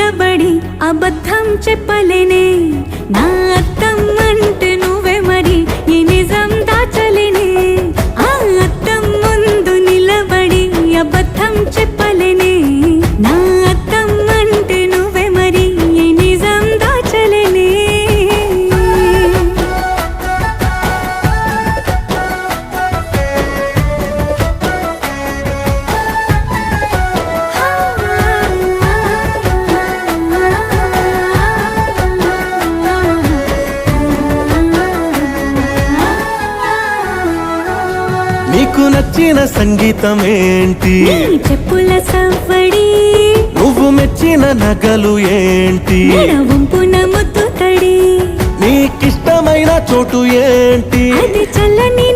నిలబడి అబద్ధం చెప్పలేనే నా అద్దం అంటే నువ్వే మరి ఈ నిజం దాచలేనే ఆ అద్దం ముందు నిలబడి అబద్ధం చెప్పలేనే నా అద్దం అంటే నువ్వే మరి ఈ నిజం దాచలేనే నీకు నచ్చిన సంగీతం ఏంటి నీ చెప్పుల సవ్వడి నువ్వు మెచ్చిన నగలు ఏంటి వంపున ముద్దు తడి నీకిష్టమైన చోటు ఏంటి అది చల్లని